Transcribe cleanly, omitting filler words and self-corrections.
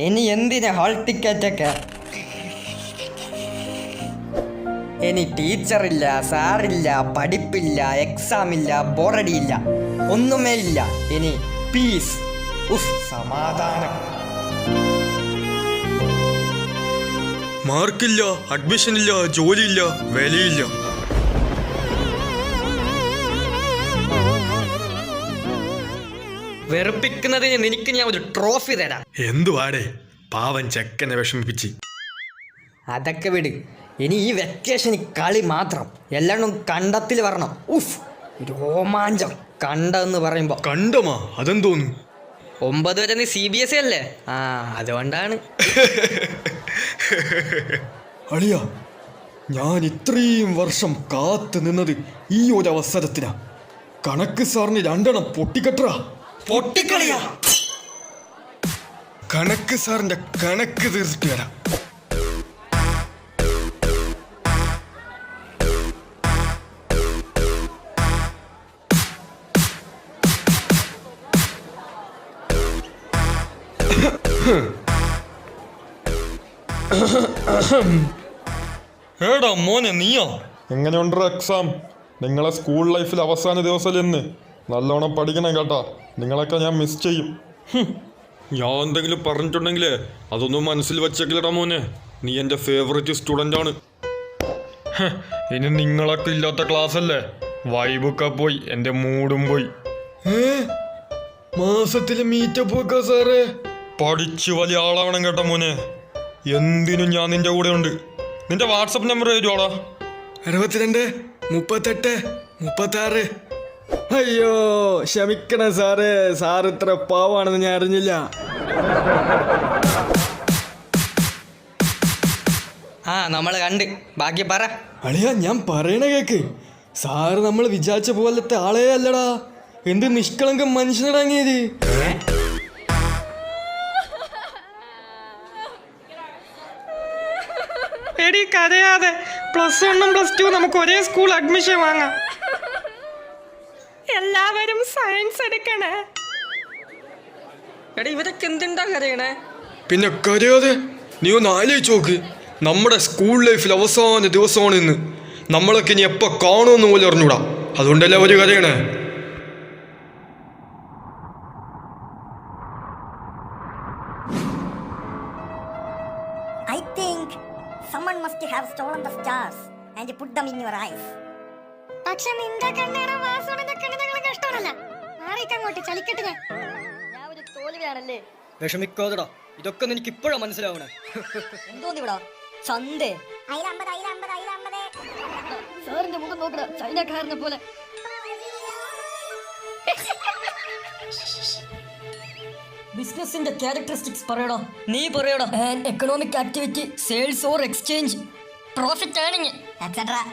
ഇനി എന്തിനാ ഹാൾ ടിക്കറ്റൊക്കെ? ഇനി ടീച്ചറില്ല, സാറില്ല, പഠിപ്പില്ല, എക്സാം ഇല്ല, ബോറടിയില്ല, ഒന്നുമേ ഇല്ല. ഇനി പീസ്, സമാധാനം. മാർക്കില്ല, അഡ്മിഷൻ ഇല്ല, ജോലിയില്ല, വിലയില്ല. വെറുപ്പിക്കുന്നതിന് നിനക്ക് ഞാൻ ഒരു ട്രോഫി തരാം. എന്തുവാടേ പാവൻ ചെക്കനെ വിഷമിപ്പിച്ച്. അതൊക്കെ വിട്. ഇനി ഈ വെക്കേഷന് കളി മാത്രം. എല്ലാവരും കണ്ടത്തിൽ വരണം. രോമാഞ്ചം. കണ്ടെന്ന് പറയുമ്പോ കണ്ടമാ അതെന്തോന്നു? 9 വരെ നീ CBSE അല്ലേ? അതുകൊണ്ടാണ്. അളിയ, ഞാൻ ഇത്രയും വർഷം കാത്തു നിന്നത് ഈ ഒരു അവസരത്തിനാ. കണക്ക് സാറിന് 2 എണ്ണം പൊട്ടിക്കട്ടാ. പൊട്ടിക്കളിയാ? കണക്ക് സാറിന്റെ കണക്ക് തീർത്തിട്ട് വരാം. ഏടാ മോനെ നീയോ? എങ്ങനെയുണ്ടോ എക്സാം? നിങ്ങളെ സ്കൂൾ ലൈഫിൽ അവസാന ദിവസമല്ലെന്ന്. നല്ലോണം പഠിക്കണം കേട്ടാ. നിങ്ങളൊക്കെ ഞാൻ മിസ് ചെയ്യും. ഞാൻ എന്തെങ്കിലും പറഞ്ഞിട്ടുണ്ടെങ്കിലേ അതൊന്നും മനസ്സിൽ വെച്ചേക്കില്ലടാ മോനെ. നീ എൻ്റെ ഫേവറേറ്റ് സ്റ്റുഡൻ്റ് ആണ്. ഇനി നിങ്ങളൊക്കെ ഇല്ലാത്ത ക്ലാസ് അല്ലേ? വൈബൊക്കെ പോയി, എൻ്റെ മൂഡും പോയി. മാസത്തില് മീറ്റപ്പ് വെക്കാ സാറേ. പഠിച്ച് വലിയ ആളാവണം കേട്ടോ മോനെ. എന്തിനും ഞാൻ നിന്റെ കൂടെ ഉണ്ട്. നിന്റെ വാട്സപ്പ് നമ്പർ തരുവാടാ. 62 38 36. അയ്യോ ക്ഷമിക്കണം സാറേ, സാർ ഇത്ര പാവാണെന്ന് ഞാൻ അറിഞ്ഞില്ല. നമ്മൾ കണ്ട്. ബാക്കി പറ. അളിയ, ഞാൻ പറയണ കേക്ക്. സാറ് നമ്മൾ വിചാരിച്ച പോലത്തെ ആളേ അല്ലടാ. എന്ത് നിഷ്കളങ്കം മനുഷ്യനടങ്ങിയത്. എടി കരയാതെ. +1 +2 നമുക്ക് ഒരേ സ്കൂൾ അഡ്മിഷൻ വാങ്ങാം. എല്ലാവരും സയൻസ് എടുക്കണേ. എടി ഇവരൊക്കെ എന്തുണ്ടാ കരയണേ? പിന്നെ കരയാതെ. നീ ഒന്ന് ആലോചിച്ച് നോക്ക്. നമ്മുടെ സ്കൂൾ ലൈഫിൽ അവസാന ദിവസമാണ് ഇന്ന്. നമ്മളൊക്കെ ഇനി എപ്പോൾ കാണുമെന്ന് പോലും അറിഞ്ഞൂടാ. അതുകൊണ്ടല്ലേ അവര് കരയണേ. I think someone must have stolen the stars and put them in your eyes. പക്ഷെ നിന്റെ കണ്ണേടെ വാസുവിന്റെ കണ്ണ് ഞങ്ങൾക്ക് ഇഷ്ടമല്ല. മാറിക്കങ്ങോട്ട് ചലിക്കട്ടെ. ഞാൻ ഒരു തോൽവിയാണല്ലേ. വിഷമിക്കാതെടാ. ഇതൊക്കെ നിനക്ക് ഇപ്പോഴാ മനസ്സിലാവണേ. എന്തോന്നിവിടാ ചന്തേ? സാറിന്റെ മുഖം നോക്കട, ചൈനക്കാരനെ പോലെ. ബിസിനസിന്റെ ക്യാരക്ടറിസ്റ്റിക്സ് പറയടാ. നീ പറയടാ. Economic activity, sales or exchange, profit earning, et cetera.